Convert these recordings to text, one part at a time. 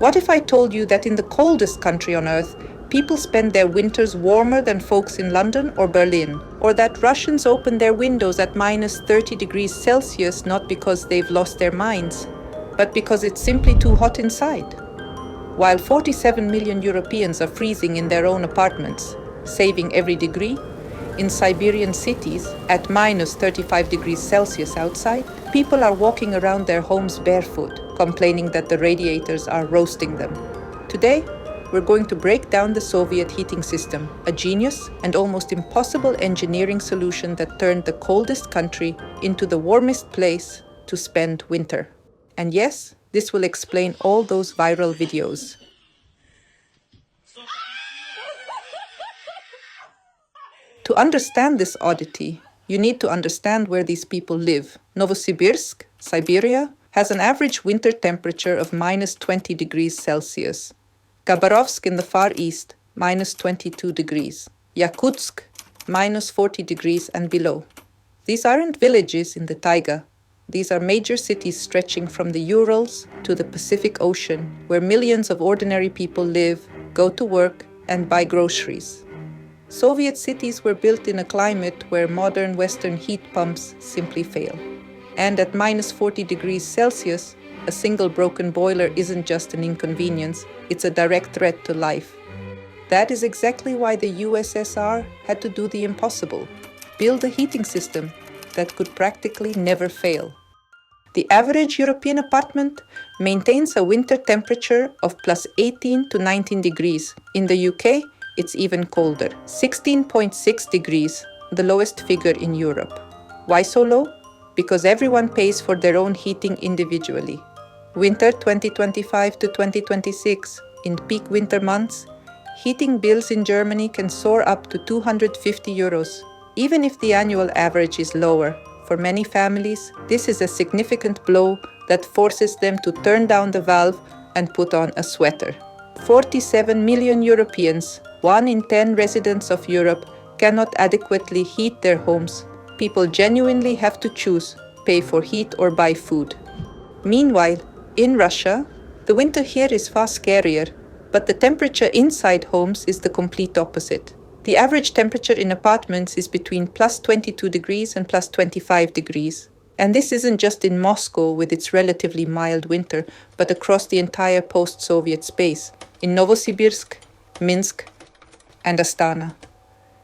What if I told you that in the coldest country on Earth, people spend their winters warmer than folks in London or Berlin? Or that Russians open their windows at minus 30 degrees Celsius not because they've lost their minds, but because it's simply too hot inside? While 47 million Europeans are freezing in their own apartments, saving every degree, in Siberian cities, at minus 35 degrees Celsius outside, people are walking around their homes barefoot, complaining that the radiators are roasting them. Today, we're going to break down the Soviet heating system, a genius and almost impossible engineering solution that turned the coldest country into the warmest place to spend winter. And yes, this will explain all those viral videos. To understand this oddity, you need to understand where these people live. Novosibirsk, Siberia, has an average winter temperature of minus 20 degrees Celsius. Khabarovsk in the far east, minus 22 degrees. Yakutsk, minus 40 degrees and below. These aren't villages in the taiga. These are major cities stretching from the Urals to the Pacific Ocean, where millions of ordinary people live, go to work, and buy groceries. Soviet cities were built in a climate where modern Western heat pumps simply fail. And at minus 40 degrees Celsius, a single broken boiler isn't just an inconvenience, it's a direct threat to life. That is exactly why the USSR had to do the impossible, build a heating system that could practically never fail. The average European apartment maintains a winter temperature of plus 18 to 19 degrees. In the UK, it's even colder, 16.6 degrees, the lowest figure in Europe. Why so low? Because everyone pays for their own heating individually. Winter 2025 to 2026, in peak winter months, heating bills in Germany can soar up to 250 euros, even if the annual average is lower. For many families, this is a significant blow that forces them to turn down the valve and put on a sweater. 47 million Europeans, 1 in 10 residents of Europe, cannot adequately heat their homes. People genuinely have to choose, pay for heat or buy food. Meanwhile, in Russia, the winter here is far scarier, but the temperature inside homes is the complete opposite. The average temperature in apartments is between plus 22 degrees and plus 25 degrees. And this isn't just in Moscow with its relatively mild winter, but across the entire post-Soviet space, in Novosibirsk, Minsk, and Astana.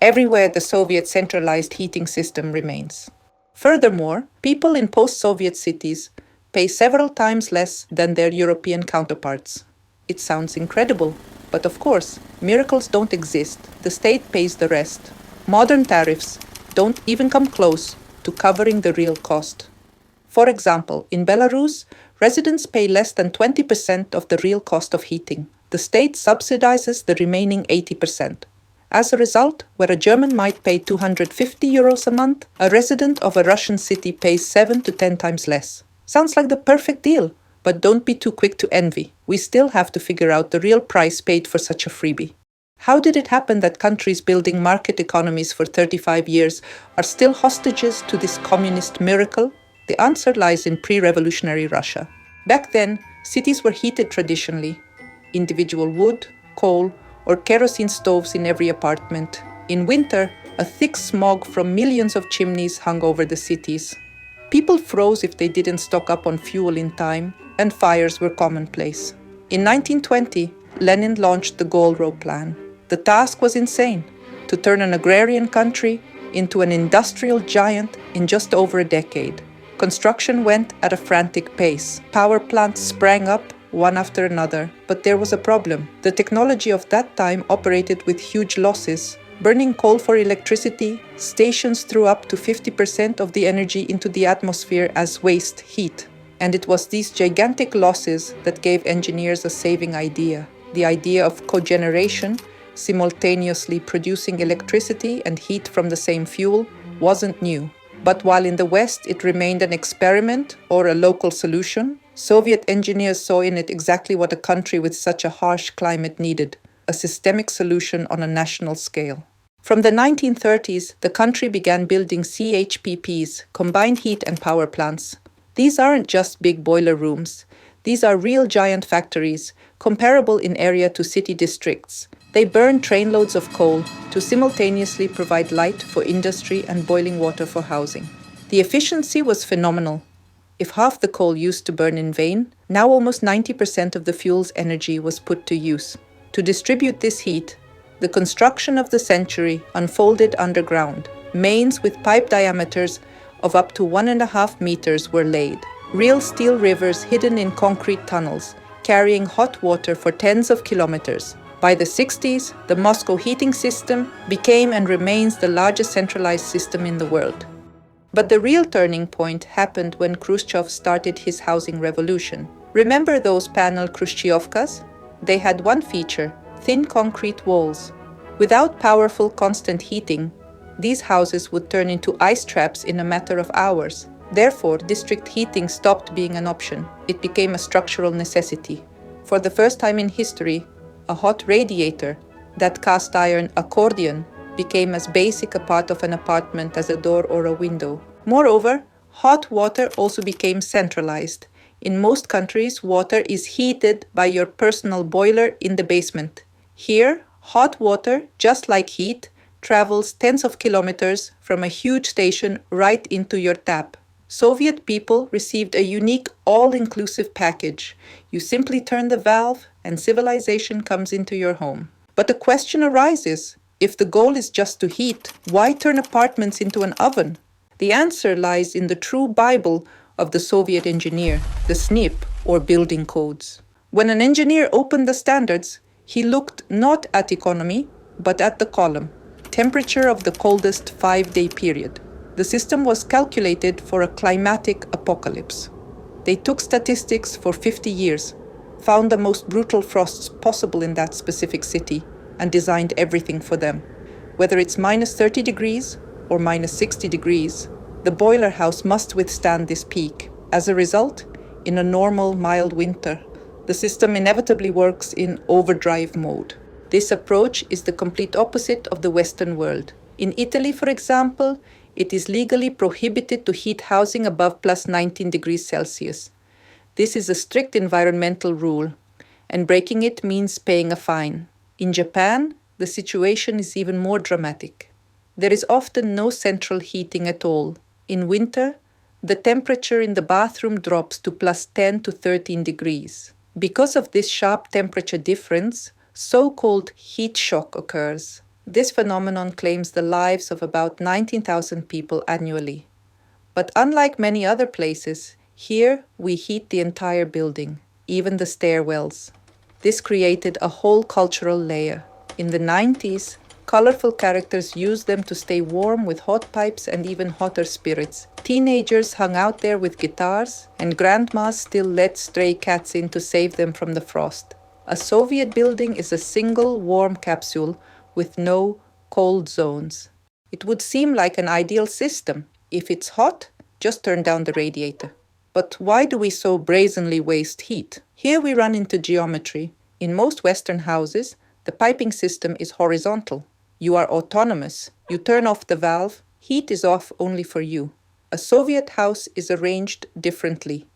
Everywhere the Soviet centralized heating system remains. Furthermore, people in post-Soviet cities pay several times less than their European counterparts. It sounds incredible, but of course, miracles don't exist. The state pays the rest. Modern tariffs don't even come close to covering the real cost. For example, in Belarus, residents pay less than 20% of the real cost of heating. The state subsidizes the remaining 80%. As a result, where a German might pay 250 euros a month, a resident of a Russian city pays 7 to 10 times less. Sounds like the perfect deal, but don't be too quick to envy. We still have to figure out the real price paid for such a freebie. How did it happen that countries building market economies for 35 years are still hostages to this communist miracle? The answer lies in pre-revolutionary Russia. Back then, cities were heated traditionally. Individual wood, coal, or kerosene stoves in every apartment. In winter, a thick smog from millions of chimneys hung over the cities. People froze if they didn't stock up on fuel in time, and fires were commonplace. In 1920, Lenin launched the Golro Plan. The task was insane: to turn an agrarian country into an industrial giant in just over a decade. Construction went at a frantic pace. Power plants sprang up one after another, but there was a problem. The technology of that time operated with huge losses. Burning coal for electricity, stations threw up to 50% of the energy into the atmosphere as waste heat. And it was these gigantic losses that gave engineers a saving idea. The idea of cogeneration, simultaneously producing electricity and heat from the same fuel, wasn't new. But while in the West it remained an experiment or a local solution, Soviet engineers saw in it exactly what a country with such a harsh climate needed: a systemic solution on a national scale. From the 1930s, the country began building CHPPs, combined heat and power plants. These aren't just big boiler rooms. These are real giant factories, comparable in area to city districts. They burn trainloads of coal to simultaneously provide light for industry and boiling water for housing. The efficiency was phenomenal. If half the coal used to burn in vain, now almost 90% of the fuel's energy was put to use. To distribute this heat, the construction of the century unfolded underground. Mains with pipe diameters of up to 1.5 meters were laid. Real steel rivers hidden in concrete tunnels, carrying hot water for tens of kilometers. By the 60s, the Moscow heating system became and remains the largest centralized system in the world. But the real turning point happened when Khrushchev started his housing revolution. Remember those panel Khrushchevkas? They had one feature: thin concrete walls. Without powerful constant heating, these houses would turn into ice traps in a matter of hours. Therefore, district heating stopped being an option. It became a structural necessity. For the first time in history, a hot radiator, that cast iron accordion, became as basic a part of an apartment as a door or a window. Moreover, hot water also became centralized. In most countries, water is heated by your personal boiler in the basement. Here, hot water, just like heat, travels tens of kilometers from a huge station right into your tap. Soviet people received a unique all-inclusive package. You simply turn the valve and civilization comes into your home. But the question arises, if the goal is just to heat, why turn apartments into an oven? The answer lies in the true Bible of the Soviet engineer, the SNIP, or building codes. When an engineer opened the standards, he looked not at economy, but at the column, temperature of the coldest 5-day period. The system was calculated for a climatic apocalypse. They took statistics for 50 years, found the most brutal frosts possible in that specific city, and designed everything for them. Whether it's minus 30 degrees or minus 60 degrees, the boiler house must withstand this peak. As a result, in a normal, mild winter, the system inevitably works in overdrive mode. This approach is the complete opposite of the Western world. In Italy, for example, it is legally prohibited to heat housing above plus 19 degrees Celsius. This is a strict environmental rule, and breaking it means paying a fine. In Japan, the situation is even more dramatic. There is often no central heating at all. In winter, the temperature in the bathroom drops to plus 10 to 13 degrees. Because of this sharp temperature difference, so-called heat shock occurs. This phenomenon claims the lives of about 19,000 people annually. But unlike many other places, here we heat the entire building, even the stairwells. This created a whole cultural layer. In the 90s, colorful characters used them to stay warm with hot pipes and even hotter spirits. Teenagers hung out there with guitars, and grandmas still let stray cats in to save them from the frost. A Soviet building is a single warm capsule with no cold zones. It would seem like an ideal system. If it's hot, just turn down the radiator. But why do we so brazenly waste heat? Here we run into geometry. In most Western houses, the piping system is horizontal. You are autonomous. You turn off the valve, heat is off only for you. A Soviet house is arranged differently.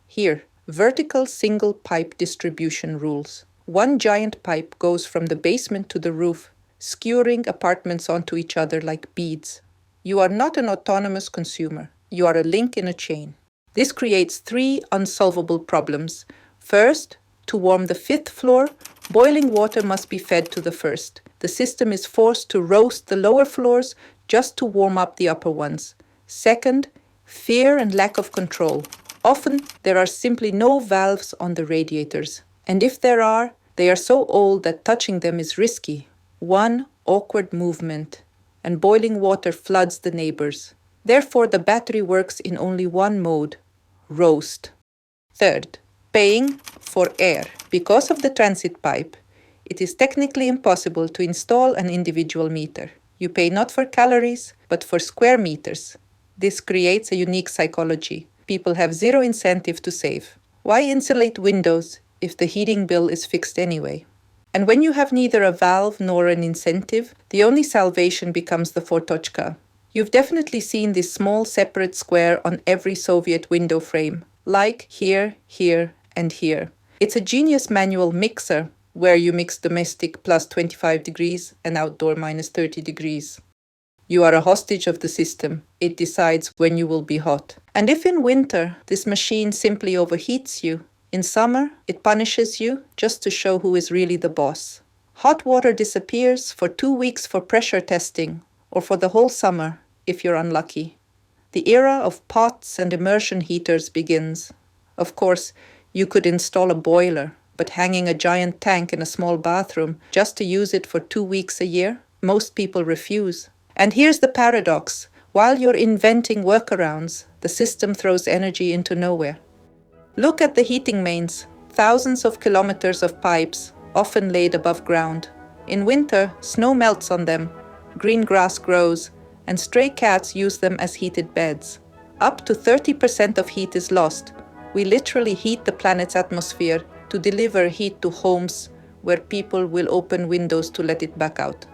Here, vertical single pipe distribution rules. One giant pipe goes from the basement to the roof, skewering apartments onto each other like beads. You are not an autonomous consumer. You are a link in a chain. This creates 3 unsolvable problems. First, to warm the 5th floor, boiling water must be fed to the first. The system is forced to roast the lower floors just to warm up the upper ones. Second, fear and lack of control. Often, there are simply no valves on the radiators. And if there are, they are so old that touching them is risky. One awkward movement, and boiling water floods the neighbors. Therefore, the battery works in only one mode: roast. Third, paying for air. Because of the transit pipe, it is technically impossible to install an individual meter. You pay not for calories, but for square meters. This creates a unique psychology. People have zero incentive to save. Why insulate windows if the heating bill is fixed anyway? And when you have neither a valve nor an incentive, the only salvation becomes the fortochka. You've definitely seen this small separate square on every Soviet window frame, like here, here, and here. It's a genius manual mixer where you mix domestic plus 25 degrees and outdoor minus 30 degrees. You are a hostage of the system. It decides when you will be hot. And if in winter this machine simply overheats you, in summer it punishes you just to show who is really the boss. Hot water disappears for 2 weeks for pressure testing, or for the whole summer if you're unlucky. The era of pots and immersion heaters begins. Of course, you could install a boiler, but hanging a giant tank in a small bathroom just to use it for 2 weeks a year, most people refuse. And here's the paradox. While you're inventing workarounds, the system throws energy into nowhere. Look at the heating mains, thousands of kilometers of pipes, often laid above ground. In winter, snow melts on them, green grass grows, and stray cats use them as heated beds. Up to 30% of heat is lost. We literally heat the planet's atmosphere to deliver heat to homes where people will open windows to let it back out.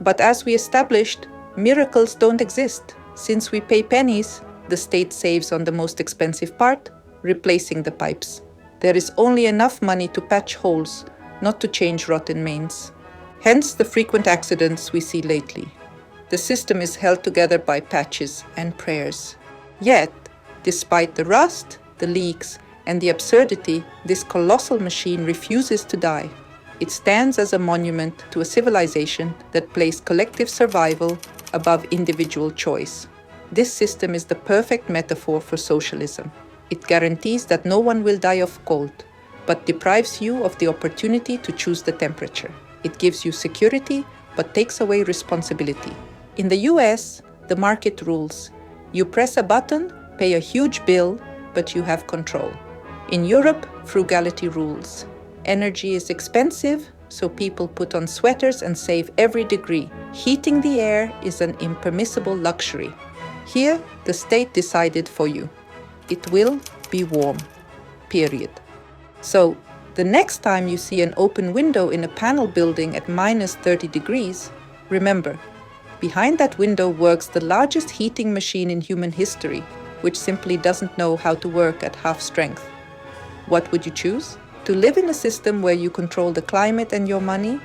But as we established, miracles don't exist. Since we pay pennies, the state saves on the most expensive part, replacing the pipes. There is only enough money to patch holes, not to change rotten mains. Hence the frequent accidents we see lately. The system is held together by patches and prayers. Yet, despite the rust, the leaks, and the absurdity, this colossal machine refuses to die. It stands as a monument to a civilization that placed collective survival above individual choice. This system is the perfect metaphor for socialism. It guarantees that no one will die of cold, but deprives you of the opportunity to choose the temperature. It gives you security, but takes away responsibility. In the US, the market rules. You press a button, pay a huge bill, but you have control. In Europe, frugality rules. Energy is expensive, so people put on sweaters and save every degree. Heating the air is an impermissible luxury. Here, the state decided for you. It will be warm. Period. So, the next time you see an open window in a panel building at minus 30 degrees, remember, behind that window works the largest heating machine in human history, which simply doesn't know how to work at half strength. What would you choose? To live in a system where you control the climate and your money?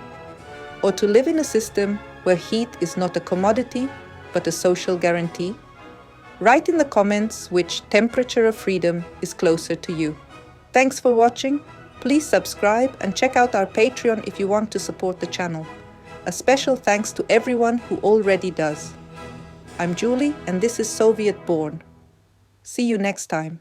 Or to live in a system where heat is not a commodity, but a social guarantee? Write in the comments which temperature of freedom is closer to you. Thanks for watching. Please subscribe and check out our Patreon if you want to support the channel. A special thanks to everyone who already does. I'm Julie, and this is Soviet Born. See you next time.